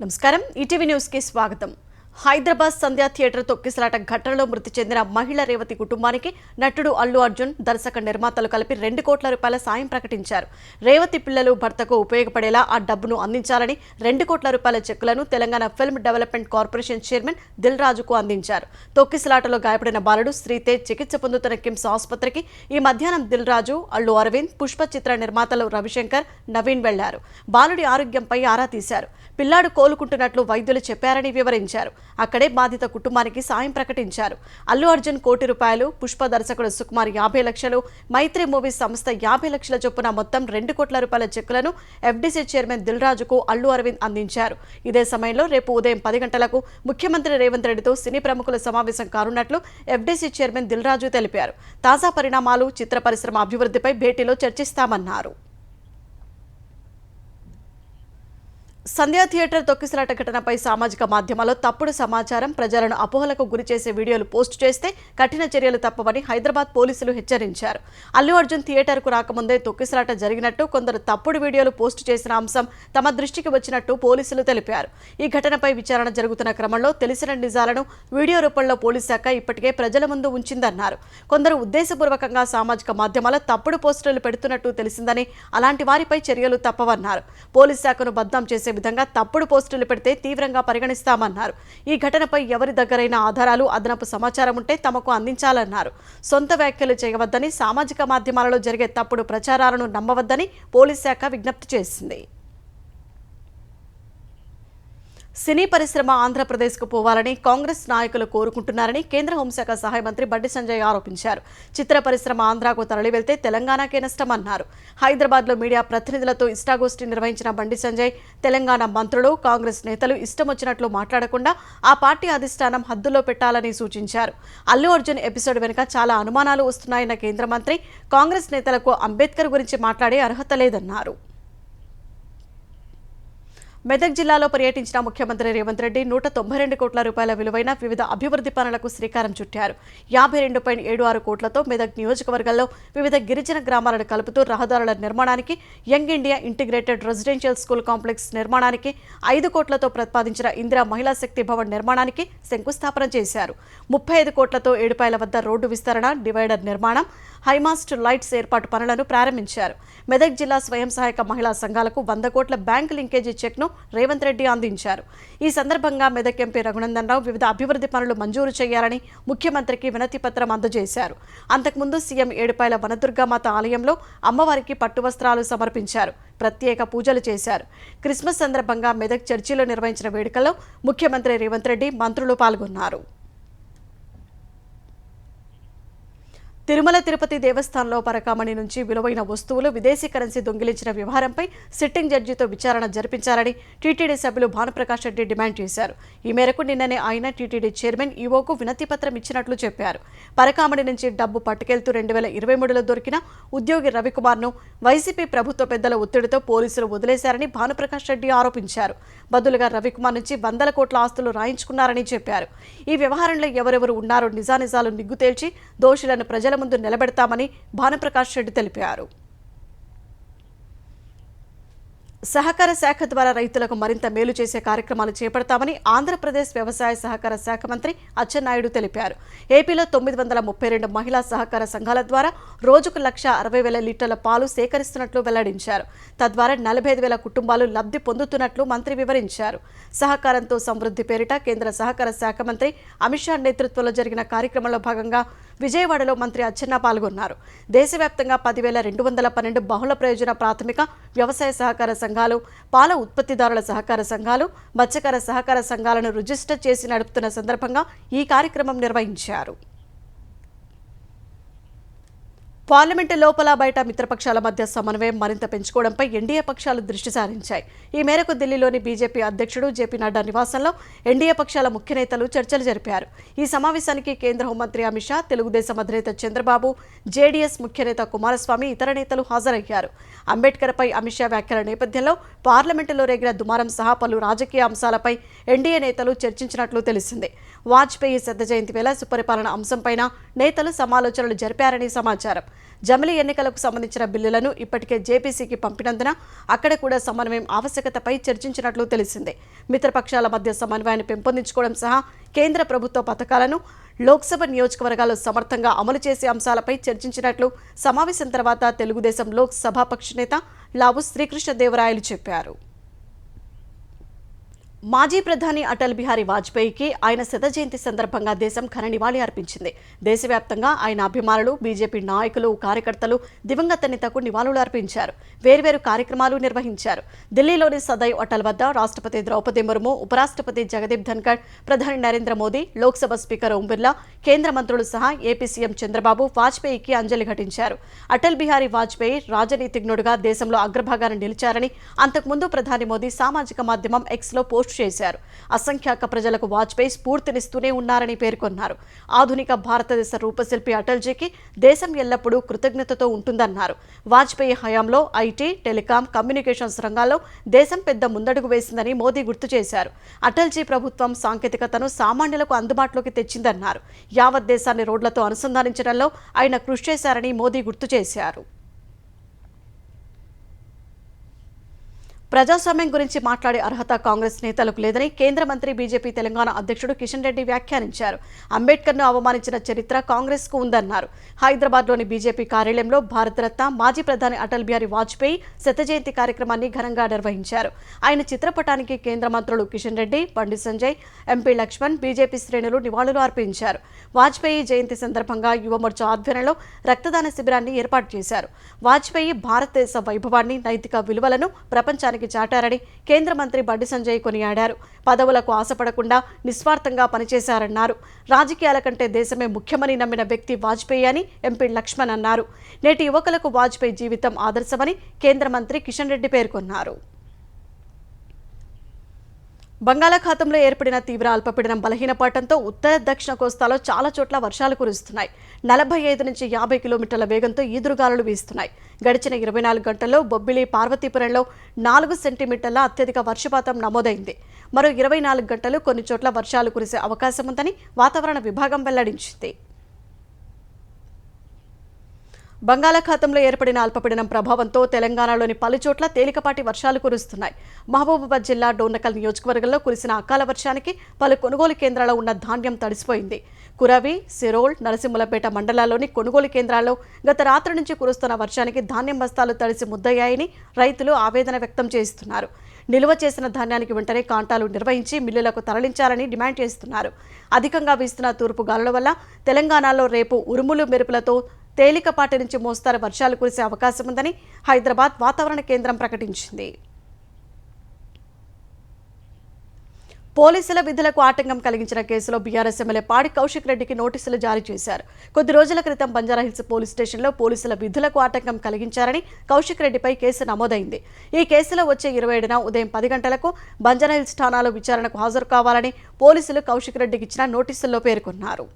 నమస్కారం ETV news కి స్వాగతం. హైదరాబాద్ సంధ్యా థియేటర్ తొక్కిసలాట ఘటనలో మృతి చెందిన మహిళ రేవతి కుటుంబానికి నటుడు అల్లు అర్జున్, దర్శక నిర్మాతలు కలిపి 2 కోట్ల రూపాయల సాయం ప్రకటించారు. రేవతి పిల్లలు భర్తకు ఉపయోగపడేలా ఆ డబ్బును అందించాలని 2 కోట్ల రూపాయల చెక్కులను Telangana film development corporation chairman Dil రాజుకు అందించారు. తొక్కిసలాటలో గాయపడిన బాలుడు శ్రీతేజ్ చికిత్స పొందుతున్న కిమ్స్ ఆసుపత్రికి ఈ మధ్యాహ్నం దిల్ రాజు, అల్లు అరవింద్, పుష్ప చిత్ర నిర్మాతలు రవిశంకర్, నవీన్ వెళ్లారు. బాలుడి ఆరోగ్యంపై ఆరా తీశారు. పిల్లాడు కోలుకుంటున్నట్లు వైద్యులు చెప్పారని వివరించారు. అక్కడే బాధిత కుటుంబానికి సాయం ప్రకటించారు. అల్లు అర్జున్ ₹1 కోటి, పుష్ప దర్శకుడు సుకుమార్ 50 లక్షలు, మైత్రి మూవీస్ సంస్థ 50 లక్షల చొప్పున మొత్తం 2 కోట్ల రూపాయల చెక్కులను ఎఫ్డీసీ చైర్మన్ దిల్ రాజుకు అల్లు అరవింద్ అందించారు. ఇదే సమయంలో రేపు ఉదయం 10 గంటలకు ముఖ్యమంత్రి రేవంత్ రెడ్డితో సినీ ప్రముఖుల సమావేశం కానున్నట్లు ఎఫ్డీసీ చైర్మన్ దిల్ రాజు తెలిపారు. తాజా పరిణామాలు, చిత్ర పరిశ్రమ అభివృద్ధిపై భేటీలో చర్చిస్తామన్నారు. సంధ్యా థియేటర్ తొక్కిసలాట ఘటనపై సామాజిక మాధ్యమాల్లో తప్పుడు సమాచారం, ప్రజలను అపోహలకు గురిచేసే వీడియోలు పోస్టు చేస్తే కఠిన చర్యలు తప్పవని హైదరాబాద్ పోలీసులు హెచ్చరించారు. అల్లు అర్జున్ థియేటర్కు రాకముందే తొక్కిసలాట జరిగినట్టు, కొందరు తప్పుడు వీడియోలు పోస్టు చేసిన అంశం తమ దృష్టికి వచ్చినట్టు పోలీసులు తెలిపారు. ఈ ఘటనపై విచారణ జరుగుతున్న క్రమంలో తెలిసిన నిజాలను వీడియో రూపంలో పోలీస్ శాఖ ఇప్పటికే ప్రజల ముందు ఉంచిందన్నారు. కొందరు ఉద్దేశపూర్వకంగా సామాజిక మాధ్యమాల్లో తప్పుడు పోస్టులు పెడుతున్నట్టు తెలిసిందని, అలాంటి వారిపై చర్యలు తప్పవన్నారు. పోలీస్ శాఖను బద్నాం చేసే విధంగా తప్పుడు పోస్టులు పెడితే తీవ్రంగా పరిగణిస్తామన్నారు. ఈ ఘటనపై ఎవరి దగ్గరైనా ఆధారాలు, అదనపు సమాచారం ఉంటే తమకు అందించాలన్నారు. సొంత వ్యాఖ్యలు చేయవద్దని, సామాజిక మాధ్యమాలలో జరిగే తప్పుడు ప్రచారాలను నమ్మవద్దని పోలీస్ శాఖ విజ్ఞప్తి చేసింది. సినీ పరిశ్రమ ఆంధ్రప్రదేశ్కు పోవాలని కాంగ్రెస్ నాయకులు కోరుకుంటున్నారని కేంద్ర హోంశాఖ సహాయ మంత్రి బండి సంజయ్ ఆరోపించారు. చిత్ర పరిశ్రమ ఆంధ్రాకు తరలి వెళ్తే తెలంగాణకే నష్టమన్నారు. హైదరాబాద్లో మీడియా ప్రతినిధులతో ఇష్టాగోష్ఠి నిర్వహించిన బండి సంజయ్, తెలంగాణ మంత్రులు, కాంగ్రెస్ నేతలు ఇష్టం వచ్చినట్లు మాట్లాడకుండా ఆ పార్టీ అధిష్టానం హద్దులో పెట్టాలని సూచించారు. అల్లు అర్జున్ ఎపిసోడ్ వెనుక చాలా అనుమానాలు వస్తున్నాయన్న కేంద్ర మంత్రి, కాంగ్రెస్ నేతలకు అంబేద్కర్ గురించి మాట్లాడే అర్హత లేదన్నారు. మెదక్ జిల్లాలో పర్యటించిన ముఖ్యమంత్రి రేవంత్ రెడ్డి 192 కోట్ల రూపాయల విలువైన వివిధ అభివృద్ధి పనులకు శ్రీకారం చుట్టారు. 52.76 కోట్లతో మెదక్ నియోజకవర్గంలో వివిధ గిరిజన గ్రామాలను కలుపుతూ రహదారుల నిర్మాణానికి, young India integrated residential school complex నిర్మాణానికి, 5 కోట్లతో ప్రతిపాదించిన ఇందిరా మహిళా శక్తి భవన్ నిర్మాణానికి శంకుస్థాపన చేశారు. 35 కోట్లతో ఏడుపాయల వద్ద రోడ్డు విస్తరణ, డివైడర్ నిర్మాణం, హైమాస్ట్ లైట్స్ ఏర్పాటు పనులను ప్రారంభించారు. మెదక్ జిల్లా స్వయం సహాయక మహిళా సంఘాలకు 100 కోట్ల బ్యాంకు లింకేజీ చెక్ను రేవంత్ రెడ్డి అందించారు. ఈ సందర్భంగా మెదక్ ఎంపీ రఘునందన్ రావు వివిధ అభివృద్ధి పనులు మంజూరు చేయాలని ముఖ్యమంత్రికి వినతి పత్రం అందజేశారు. అంతకుముందు సీఎం ఏడుపాయల వనదుర్గామాత ఆలయంలో అమ్మవారికి పట్టు వస్త్రాలు సమర్పించారు. ప్రత్యేక పూజలు చేశారు. క్రిస్మస్ సందర్భంగా మెదక్ చర్చిలో నిర్వహించిన వేడుకల్లో ముఖ్యమంత్రి రేవంత్ రెడ్డి, మంత్రులు పాల్గొన్నారు. తిరుమల తిరుపతి దేవస్థానంలో పరకామణి నుంచి విలువైన వస్తువులు, విదేశీ కరెన్సీ దొంగిలించిన వ్యవహారంపై సిట్టింగ్ జడ్జితో విచారణ జరిపించాలని టీటీడీ సభ్యులు భానుప్రకాష్ రెడ్డి డిమాండ్ చేశారు. ఈ మేరకు నిన్ననే ఆయన టీటీడీ చైర్మన్ ఈవోకు వినతి పత్రం ఇచ్చినట్లు చెప్పారు. పరకామణి నుంచి డబ్బు పట్టుకెళ్తూ 2023లో దొరికిన ఉద్యోగి రవికుమార్ను వైసీపీ ప్రభుత్వ పెద్దల ఒత్తిడితో పోలీసులు వదిలేశారని భానుప్రకాష్ రెడ్డి ఆరోపించారు. బదులుగా రవికుమార్ నుంచి 100 కోట్ల ఆస్తులు రాయించుకున్నారని చెప్పారు. ఈ వ్యవహారంలో ఎవరెవరు ఉన్నారో నిజానిజాలు నిగ్గు తేల్చి దోషులను ప్రజల ముందు నిలబెడతామని భానుప్రకాష్ రెడ్డి తెలిపారు. సహకార శాఖ ద్వారా రైతులకు మరింత మేలు చేసే కార్యక్రమాలు చేపడతామని ఆంధ్రప్రదేశ్ వ్యవసాయ సహకార శాఖ మంత్రి అచ్చెన్నాయుడు తెలిపారు. ఏపీలో 932 మహిళా సహకార సంఘాల ద్వారా రోజుకు 1,60,000 లీటర్ల పాలు సేకరిస్తున్నట్లు వెల్లడించారు. తద్వారా 45,000 కుటుంబాలు లబ్ధి పొందుతున్నట్లు మంత్రి వివరించారు. సహకారంతో సమృద్ధి పేరిట కేంద్ర సహకార శాఖ మంత్రి అమిత్ షా నేతృత్వంలో జరిగిన కార్యక్రమంలో భాగంగా విజయవాడలో మంత్రి అచ్చెన్న పాల్గొన్నారు. దేశవ్యాప్తంగా 10,212 బహుళ ప్రయోజన ప్రాథమిక వ్యవసాయ సహకార సంఘాలు, పాల ఉత్పత్తిదారుల సహకార సంఘాలు, మత్స్యకార సహకార సంఘాలను రిజిస్టర్ చేసి నడుపుతున్న సందర్భంగా ఈ కార్యక్రమం నిర్వహించారు. పార్లమెంటు లోపల బయట మిత్రపక్షాల మధ్య సమన్వయం మరింత పెంచుకోవడంపై ఎన్డీఏ పక్షాలు దృష్టి సారించాయి. ఈ మేరకు ఢిల్లీలోని బీజేపీ అధ్యక్షుడు జేపీ నడ్డా నివాసంలో ఎన్డీఏ పక్షాల ముఖ్య నేతలు చర్చలు జరిపారు. ఈ సమావేశానికి కేంద్ర హోంమంత్రి అమిత్ షా, తెలుగుదేశం అధినేత చంద్రబాబు, జేడీఎస్ ముఖ్య నేత కుమారస్వామి, ఇతర నేతలు హాజరయ్యారు. అంబేద్కర్పై అమిత్ షా వ్యాఖ్యల నేపథ్యంలో పార్లమెంటులో రేగిన దుమారం సహా పలు రాజకీయ అంశాలపై ఎన్డీఏ నేతలు చర్చించినట్లు తెలిసింది. వాజ్పేయి శత జయంతి వేళ సుపరిపాలన అంశంపైన నేతలు సమాలోచనలు జరిపారని సమాచారం. జమిలీ ఎన్నికలకు సంబంధించిన బిల్లులను ఇప్పటికే జేపీసీకి పంపినందున అక్కడ కూడా సమన్వయం ఆవశ్యకతపై చర్చించినట్లు తెలిసిందే. మిత్రపక్షాల మధ్య సమన్వయాన్ని పెంపొందించుకోవడం సహా కేంద్ర ప్రభుత్వ పథకాలను లోక్సభ నియోజకవర్గాల్లో సమర్థంగా అమలు చేసే అంశాలపై చర్చించినట్లు సమావేశం తర్వాత తెలుగుదేశం లోక్ సభాపక్ష నేత లావు శ్రీకృష్ణదేవరాయలు చెప్పారు. మాజీ ప్రధాని అటల్ బిహారీ వాజ్పేయికి ఆయన శత జయంతి సందర్భంగా దేశం ఘన నివాళి అర్పించింది. దేశవ్యాప్తంగా ఆయన అభిమానులు, బీజేపీ నాయకులు, కార్యకర్తలు దివంగత నేతకు నివాళులు అర్పించారు. వేర్వేరు కార్యక్రమాలు నిర్వహించారు. ఢిల్లీలోని సదైవ్ అటల్ వద్ద రాష్ట్రపతి ద్రౌపది ముర్ము, ఉపరాష్ట్రపతి జగదీప్ ధన్కర్, ప్రధాని నరేంద్ర మోదీ, లోక్సభ స్పీకర్ ఓం బిర్లా, కేంద్ర మంత్రులు సహా ఏపీ సీఎం చంద్రబాబు వాజ్పేయికి అంజలి ఘటించారు. అటల్ బిహారీ వాజ్పేయి రాజనీతిజ్ఞుడుగా దేశంలో అగ్రభాగాన నిలిచారని అంతకుముందు ప్రధాని మోదీ సామాజిక మాధ్యమం ఎక్స్లో పోస్ట్ చేశారు. అసంఖ్యాక ప్రజలకు వాజ్పేయి స్ఫూర్తినిస్తూనే ఉన్నారని పేర్కొన్నారు. ఆధునిక భారతదేశ రూపశిల్పి అటల్జీకి దేశం ఎల్లప్పుడూ కృతజ్ఞతతో ఉంటుందన్నారు. వాజ్పేయి హయాంలో ఐటీ, టెలికాం, కమ్యూనికేషన్స్ రంగాల్లో దేశం పెద్ద ముందడుగు వేసిందని మోదీ గుర్తు చేశారు. అటల్జీ ప్రభుత్వం సాంకేతికతను సామాన్యులకు అందుబాటులోకి తెచ్చిందన్నారు. యావత్ దేశాన్ని రోడ్లతో అనుసంధానించడంలో ఆయన కృషి చేశారని మోదీ గుర్తు చేశారు. ప్రజాస్వామ్యం గురించి మాట్లాడే అర్హత కాంగ్రెస్ నేతలకు లేదని కేంద్ర మంత్రి, బీజేపీ తెలంగాణ అధ్యక్షుడు కిషన్ రెడ్డి వ్యాఖ్యానించారు. అంబేద్కర్ను అవమానించిన చరిత్ర కాంగ్రెస్కు ఉందన్నారు. హైదరాబాద్లోని బీజేపీ కార్యాలయంలో భారతరత్న మాజీ ప్రధాని అటల్ బిహారీ వాజ్పేయి శత జయంతి కార్యక్రమాన్ని ఘనంగా నిర్వహించారు. ఆయన చిత్రపటానికి కేంద్ర మంత్రులు కిషన్ రెడ్డి, బండి సంజయ్, ఎంపీ లక్ష్మణ్, బీజేపీ శ్రేణులు నివాళులు అర్పించారు. వాజ్పేయి జయంతి సందర్భంగా యువమోర్చా ఆధ్వర్యంలో రక్తదాన శిబిరాన్ని ఏర్పాటు చేశారు. వాజ్పేయి భారతదేశ వైభవాన్ని, నైతిక విలువలను ప్రపంచానికి చాటారని కేంద్ర మంత్రి బండి సంజయ్ కొనియాడారు. పదవులకు ఆశపడకుండా నిస్వార్థంగా పనిచేశారన్నారు. రాజకీయాల కంటే దేశమే ముఖ్యమని నమ్మిన వ్యక్తి వాజ్పేయి అని ఎంపీ లక్ష్మణ్ అన్నారు. నేటి యువకులకు వాజ్పేయి జీవితం ఆదర్శమని కేంద్ర మంత్రి కిషన్ రెడ్డి పేర్కొన్నారు. బంగాళాఖాతంలో ఏర్పడిన తీవ్ర అల్పపీడనం బలహీనపడటంతో ఉత్తర దక్షిణ కోస్తాలో చాలా చోట్ల వర్షాలు కురుస్తున్నాయి. 45 నుంచి 50 కిలోమీటర్ల వేగంతో ఈదురుగాలులు వీస్తున్నాయి. గడిచిన 24 గంటల్లో బొబ్బిలి, పార్వతీపురంలో 4 సెంటీమీటర్ల అత్యధిక వర్షపాతం నమోదైంది. మరో 24 గంటలు కొన్ని చోట్ల వర్షాలు కురిసే అవకాశం ఉందని వాతావరణ విభాగం వెల్లడించింది. బంగాళాఖాతంలో ఏర్పడిన అల్పపీడనం ప్రభావంతో తెలంగాణలోని పలుచోట్ల తేలికపాటి వర్షాలు కురుస్తున్నాయి. మహబూబాబాద్ జిల్లా డోర్నకల్ నియోజకవర్గంలో కురిసిన అకాల వర్షానికి పలు కొనుగోలు కేంద్రాల్లో ఉన్న ధాన్యం తడిసిపోయింది. కురవి, సిరోల్, నరసింహులపేట మండలాల్లోని కొనుగోలు కేంద్రాల్లో గత రాత్రి నుంచి కురుస్తున్న వర్షానికి ధాన్యం బస్తాలు తడిసి ముద్దయ్యాయని రైతులు ఆవేదన వ్యక్తం చేస్తున్నారు. నిల్వ చేసిన ధాన్యానికి వెంటనే కాంటాలు నిర్వహించి మిల్లులకు తరలించాలని డిమాండ్ చేస్తున్నారు. అధికంగా వీస్తున్న తూర్పు గాలుల వల్ల తెలంగాణలో రేపు ఉరుములు మెరుపులతో తేలికపాటి నుంచి మోస్తారు వర్షాలు కురిసే అవకాశం ఉందని హైదరాబాద్ వాతావరణ కేంద్రం ప్రకటించింది. పోలీసుల విధులకు ఆటంకం కలిగించిన కేసులో బీఆర్ఎస్ ఎమ్మెల్యే పాడి కౌశిక్ రెడ్డికి నోటీసులు జారీ చేశారు. కొద్ది రోజుల క్రితం బంజారాహిల్స్ పోలీస్ స్టేషన్లో పోలీసుల విధులకు ఆటంకం కలిగించారని కౌశిక్ రెడ్డిపై కేసు నమోదైంది. ఈ కేసులో వచ్చే 27న ఉదయం 10 గంటలకు బంజారాహిల్స్ ఠాణాలో విచారణకు హాజరు కావాలని పోలీసులు కౌశిక్ రెడ్డికి ఇచ్చిన నోటీసుల్లో పేర్కొన్నారు.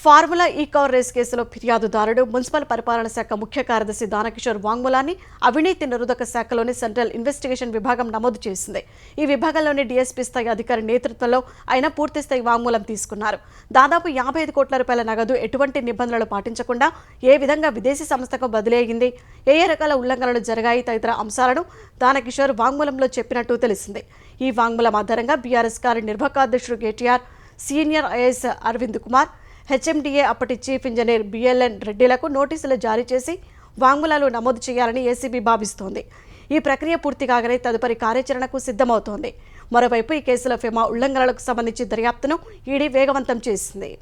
ఫార్ములా ఈ కార్ రేస్ కేసులో ఫిర్యాదుదారుడు మున్సిపల్ పరిపాలన శాఖ ముఖ్య కార్యదర్శి దానకిషోర్ వాంగ్మూలాన్ని అవినీతి నిరోధక శాఖలోని సెంట్రల్ ఇన్వెస్టిగేషన్ విభాగం నమోదు చేసింది. ఈ విభాగంలోని డీఎస్పీ స్థాయి అధికారి నేతృత్వంలో ఆయన పూర్తిస్థాయి వాంగ్మూలం తీసుకున్నారు. దాదాపు 55 కోట్ల రూపాయల నగదు ఎటువంటి నిబంధనలు పాటించకుండా ఏ విధంగా విదేశీ సంస్థకు బదిలీ అయింది, ఏ రకాల ఉల్లంఘనలు జరిగాయి తదితర అంశాలను దానకిషోర్ వాంగ్మూలంలో చెప్పినట్టు తెలిసింది. ఈ వాంగ్మూలం ఆధారంగా బీఆర్ఎస్ కార్యనిర్వాహక అధ్యక్షుడు KTR, senior IAS Arvind Kumar, HMDA అప్పటి చీఫ్ ఇంజనీర్ బిఎల్ఎన్ రెడ్డిలకు నోటీసులు జారీ చేసి వాంగ్మూలాలు నమోదు చేయాలని ఏసీబీ భావిస్తోంది. ఈ ప్రక్రియ పూర్తి కాగానే తదుపరి కార్యాచరణకు సిద్ధమవుతోంది. మరోవైపు ఈ కేసులో ఫెమా ఉల్లంఘనలకు సంబంధించి దర్యాప్తును ఈడీ వేగవంతం చేసింది.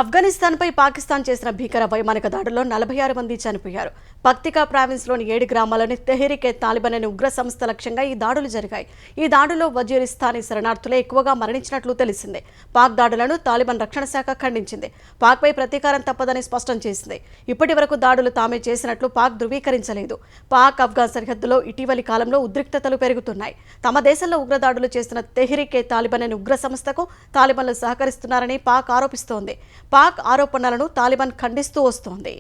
ఆఫ్ఘనిస్తాన్పై పాకిస్తాన్ చేసిన భీకర వైమానిక దాడుల్లో 46 మంది చనిపోయారు. పక్తికా ప్రావిన్స్లోని 7 గ్రామాల్లోని తెహ్రీకే తాలిబాన్ అనే ఉగ్ర సంస్థ లక్ష్యంగా ఈ దాడులు జరిగాయి. ఈ దాడుల్లో వజీరిస్తానీ శరణార్థులే ఎక్కువగా మరణించినట్లు తెలిసింది. పాక్ దాడులను తాలిబాన్ రక్షణ శాఖ ఖండించింది. పాక్పై ప్రతీకారం తప్పదని స్పష్టం చేసింది. ఇప్పటి వరకు దాడులు తామే చేసినట్లు పాక్ ధృవీకరించలేదు. పాక్ ఆఫ్ఘాన్ సరిహద్దులో ఇటీవలి కాలంలో ఉద్రిక్తతలు పెరుగుతున్నాయి. తమ దేశంలో ఉగ్రదాడులు చేసిన తెహ్రీకే తాలిబాన్ అనే ఉగ్ర సంస్థకు తాలిబాన్లు సహకరిస్తున్నారని పాక్ ఆరోపిస్తోంది. పాక్ ఆరోపణలను తాలిబాన్ ఖండిస్తూ వస్తోంది.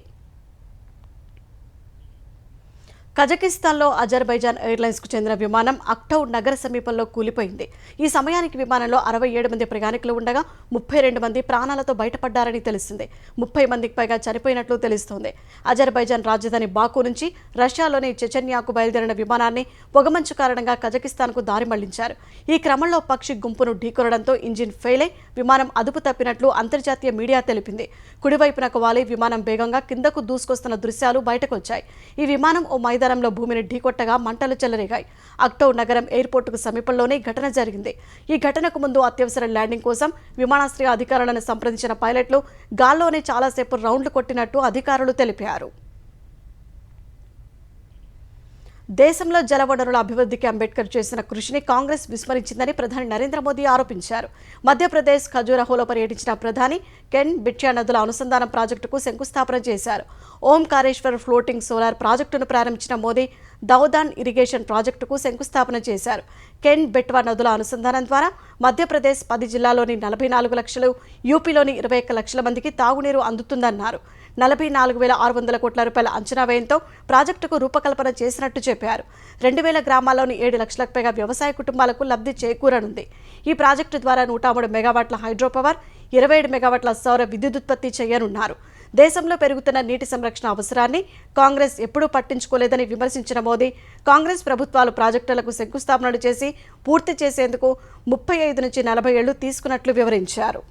కజకిస్తాన్లో అజర్బైజాన్ ఎయిర్లైన్స్కు చెందిన విమానం అక్టౌ నగర సమీపంలో కూలిపోయింది. ఈ సమయానికి విమానంలో 67 మంది ప్రయాణికులు ఉండగా 32 మంది ప్రాణాలతో బయటపడ్డారని తెలిసింది. 30 మందికి పైగా చనిపోయినట్లు తెలుస్తోంది. అజర్బైజాన్ రాజధాని బాకు నుంచి రష్యాలోని చెచెన్యాకు బయలుదేరిన విమానాన్ని పొగమంచు కారణంగా కజకిస్తాన్కు దారి మళ్లించారు. ఈ క్రమంలో పక్షి గుంపును ఢీకొనడంతో ఇంజిన్ ఫెయిల్ అయి విమానం అదుపు తప్పినట్లు అంతర్జాతీయ మీడియా తెలిపింది. కుడివైపునకు వాలి విమానం వేగంగా కిందకు దూసుకొస్తున్న దృశ్యాలు బయటకు వచ్చాయి. ఈ విమానం ఓ మైదానంలో భూమిని ఢీకొట్టగా మంటలు చెలరేగాయి. అక్టౌ నగరం ఎయిర్పోర్టుకు సమీపంలోనే ఘటన జరిగింది. ఈ ఘటనకు ముందు అత్యవసర ల్యాండింగ్ కోసం విమానాశ్రయ అధికారులను సంప్రదించిన పైలట్లు గాల్లోనే చాలాసేపు రౌండ్లు కొట్టినట్టు అధికారులు తెలిపారు. దేశంలో జలవనరుల అభివృద్ధికి అంబేద్కర్ చేసిన కృషిని కాంగ్రెస్ విస్మరించిందని ప్రధాని నరేంద్ర మోదీ ఆరోపించారు. మధ్యప్రదేశ్ ఖజురహోలో పర్యటించిన ప్రధాని కెన్ బిట్యా నదుల అనుసంధానం ప్రాజెక్టుకు శంకుస్థాపన చేశారు. ఓంకారేశ్వర్ ఫ్లోటింగ్ సోలార్ ప్రాజెక్టును ప్రారంభించిన మోదీ దౌదాన్ ఇరిగేషన్ ప్రాజెక్టుకు శంకుస్థాపన చేశారు. కెన్ బెట్వా నదుల అనుసంధానం ద్వారా మధ్యప్రదేశ్ 10 జిల్లాల్లోని 44 లక్షలు, యూపీలోని 21 లక్షల మందికి తాగునీరు అందుతుందన్నారు. 44,600 కోట్ల రూపాయల అంచనా వ్యయంతో ప్రాజెక్టుకు రూపకల్పన చేసినట్టు చెప్పారు. 2000 గ్రామాల్లోని 7 లక్షలకు పైగా వ్యవసాయ కుటుంబాలకు లబ్ధి చేకూరనుంది. ఈ ప్రాజెక్టు ద్వారా 103 మెగావాట్ల హైడ్రో పవర్, 27 మెగావాట్ల సౌర విద్యుదుత్పత్తి చేయనున్నారు. దేశంలో పెరుగుతున్న నీటి సంరక్షణ అవసరాన్ని కాంగ్రెస్ ఎప్పుడూ పట్టించుకోలేదని విమర్శించిన మోదీ, కాంగ్రెస్ ప్రభుత్వాలు ప్రాజెక్టులకు శంకుస్థాపనలు చేసి పూర్తి చేసేందుకు 35 నుంచి 40 ఏళ్లు తీసుకున్నట్లు వివరించారు.